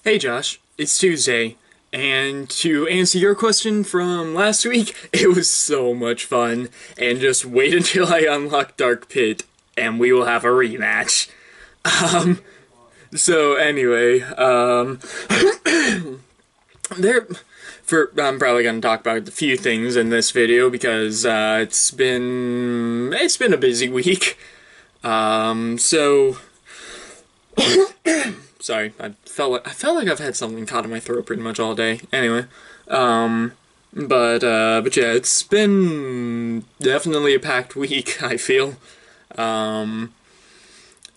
Hey Josh, it's Tuesday, and to answer your question from last week, it was so much fun, and just wait until I unlock Dark Pit, and we will have a rematch. Um, so anyway, there, I'm probably gonna talk about a few things in this video because, it's been a busy week. So sorry, I felt like I've had something caught in my throat pretty much all day. Anyway, um, but yeah, it's been definitely a packed week. I feel. Um,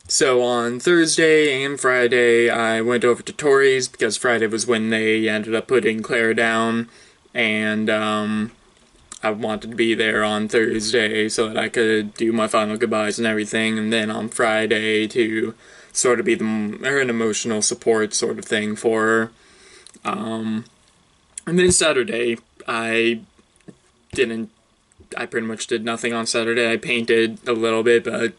so on Thursday and Friday, I went over to Tori's because Friday was when they ended up putting Claire down, and I wanted to be there on Thursday so that I could do my final goodbyes and everything, and then on Friday to sort of be an emotional support sort of thing for her. And then Saturday, didn't. I pretty much did nothing on Saturday. I painted a little bit, but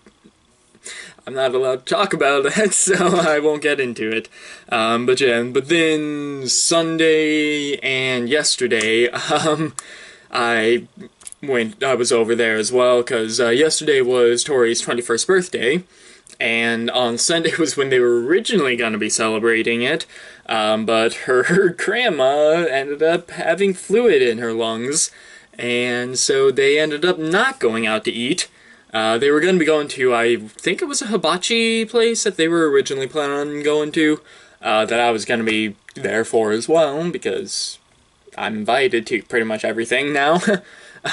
I'm not allowed to talk about that, so I won't get into it. But yeah, but then Sunday and yesterday, I I was over there as well, because yesterday was Tori's 21st birthday, and on Sunday was when they were originally going to be celebrating it, but her grandma ended up having fluid in her lungs, and so they ended up not going out to eat. They were going to be going to, I think it was a hibachi place that they were originally planning on going to, that I was going to be there for as well, because I'm invited to pretty much everything now.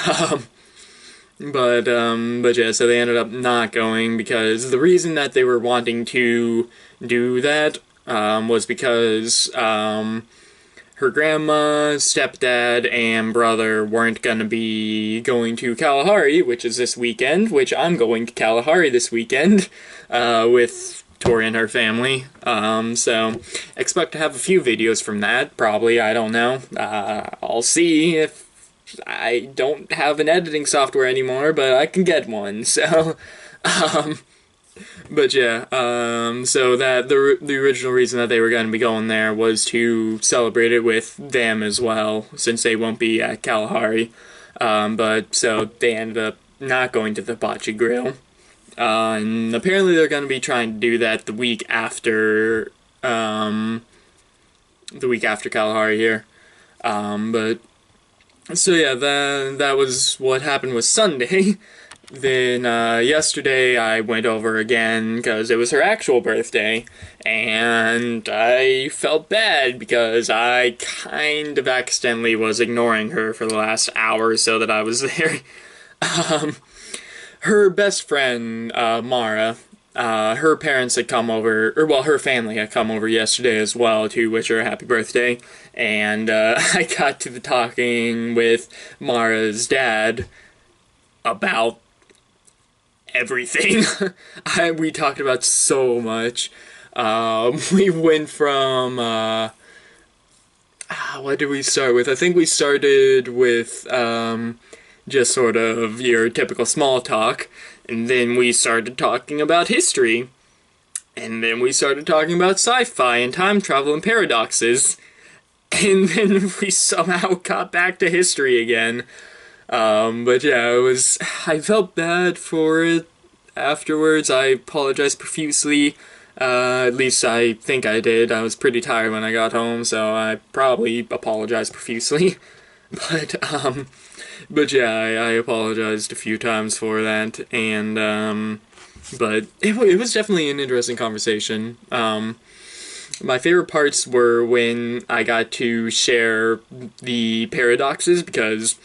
um, but yeah, so they ended up not going because the reason that they were wanting to do that, was because, her grandma, stepdad, and brother weren't gonna be going to Kalahari, which is this weekend, which I'm going to Kalahari this weekend, with Tori and her family. So expect to have a few videos from that, probably, I don't know. I'll see if I don't have an editing software anymore, but I can get one, so, um, but yeah, so that the original reason that they were going to be going there was to celebrate it with them as well, since they won't be at Kalahari. But so they ended up not going to the Bocce Grill. And apparently they're going to be trying to do that the week after Kalahari here. But so yeah, that was what happened with Sunday. Then yesterday I went over again because it was her actual birthday, and I felt bad because I kind of accidentally was ignoring her for the last hour or so that I was there. Um, Her best friend, Mara, her parents had come over, or well, her family had come over yesterday as well to wish her a happy birthday, and I got to the talking with Mara's dad about everything. We talked about so much. We went from, what did we start with? I think we started with, just sort of your typical small talk, and then we started talking about history, and then we started talking about sci-fi and time travel and paradoxes, and then we somehow got back to history again. But yeah, I felt bad for it afterwards. I apologized profusely. At least I think I did. I was pretty tired when I got home, so I probably apologized profusely. But, but yeah, I apologized a few times for that, and, but it was definitely an interesting conversation. My favorite parts were when I got to share the paradoxes, because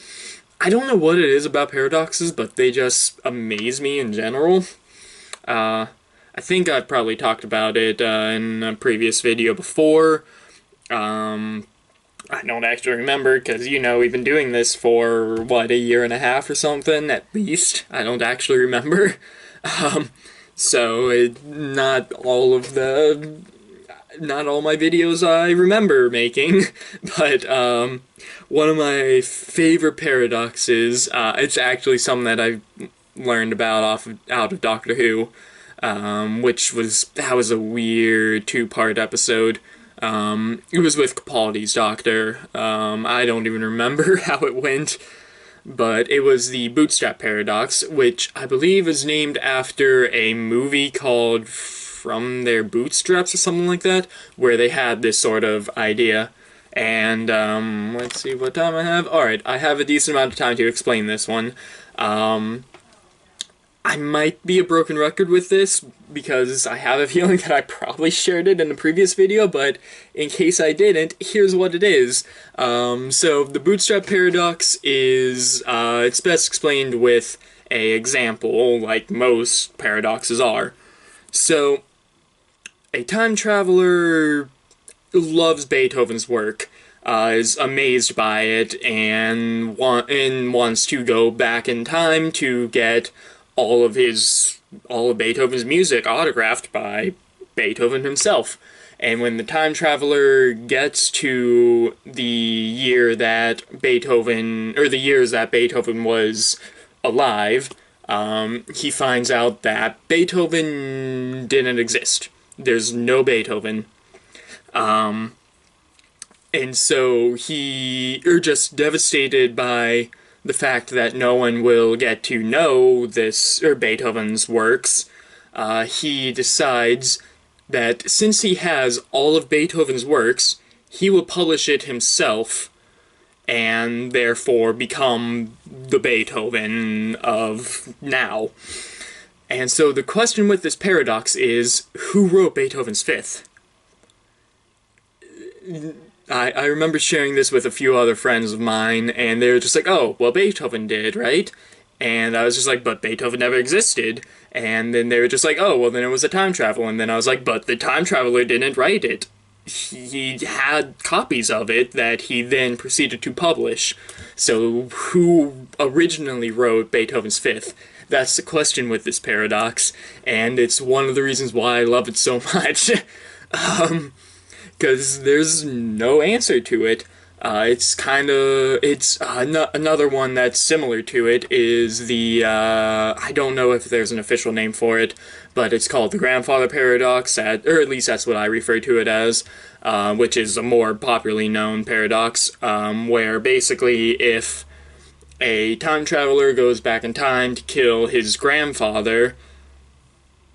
I don't know what it is about paradoxes, but they just amaze me in general. I think I've probably talked about it in a previous video before. I don't actually remember, because, we've been doing this for, what, a year and a half or something, at least. I don't actually remember. So, not all my videos I remember making, but, one of my favorite paradoxes, it's actually something that I've learned about out of Doctor Who, that was a weird two-part episode. It was with Capaldi's doctor. I don't even remember how it went, but it was the bootstrap paradox, which I believe is named after a movie called From Their Bootstraps or something like that, where they had this sort of idea. And, let's see what time I have. Alright, I have a decent amount of time to explain this one. I might be a broken record with this, because I have a feeling that I probably shared it in a previous video, but in case I didn't, here's what it is. So, the bootstrap paradox is, it's best explained with an example, like most paradoxes are. So, a time traveler loves Beethoven's work, is amazed by it, and wants to go back in time to get all of Beethoven's music autographed by Beethoven himself. And when the time traveler gets to the year that the years that Beethoven was alive, he finds out that Beethoven didn't exist. There's no Beethoven. And so he is just devastated by the fact that no one will get to know Beethoven's works. He decides that since he has all of Beethoven's works, he will publish it himself, and therefore become the Beethoven of now. And so the question with this paradox is, who wrote Beethoven's Fifth? I remember sharing this with a few other friends of mine, and they were just like, oh, well, Beethoven did, right? And I was just like, but Beethoven never existed. And then they were just like, oh, well, then it was a time travel. And then I was like, but the time traveler didn't write it. He had copies of it that he then proceeded to publish. So who originally wrote Beethoven's Fifth? That's the question with this paradox, and it's one of the reasons why I love it so much. Because there's no answer to it. Another one that's similar to it is the, I don't know if there's an official name for it, but it's called the grandfather paradox, or at least that's what I refer to it as, which is a more popularly known paradox, where basically if a time traveler goes back in time to kill his grandfather,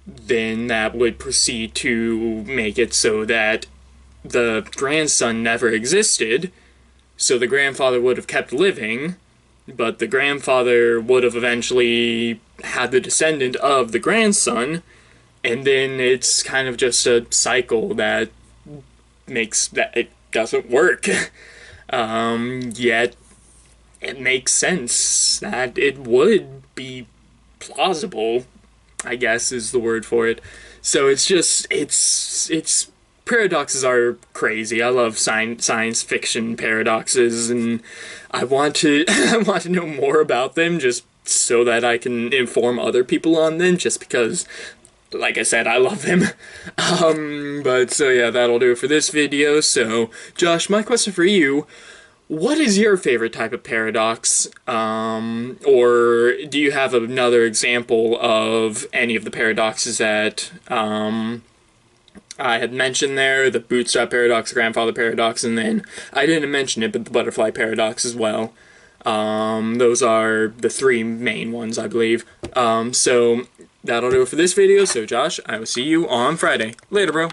then that would proceed to make it so that the grandson never existed, so the grandfather would have kept living, but the grandfather would have eventually had the descendant of the grandson, and then it's kind of just a cycle that makes that it doesn't work. Yet it makes sense that it would be plausible, I guess is the word for it. So it's paradoxes are crazy. I love science fiction paradoxes, and I want to I want to know more about them just so that I can inform other people on them, just because, like I said, I love them. But so yeah, that'll do it for this video. So Josh, my question for you: what is your favorite type of paradox? Or do you have another example of any of the paradoxes that I had mentioned there? The bootstrap paradox, grandfather paradox, and then I didn't mention it, but the butterfly paradox as well. Those are the three main ones, I believe. So that'll do it for this video. So Josh, I will see you on Friday. Later, bro.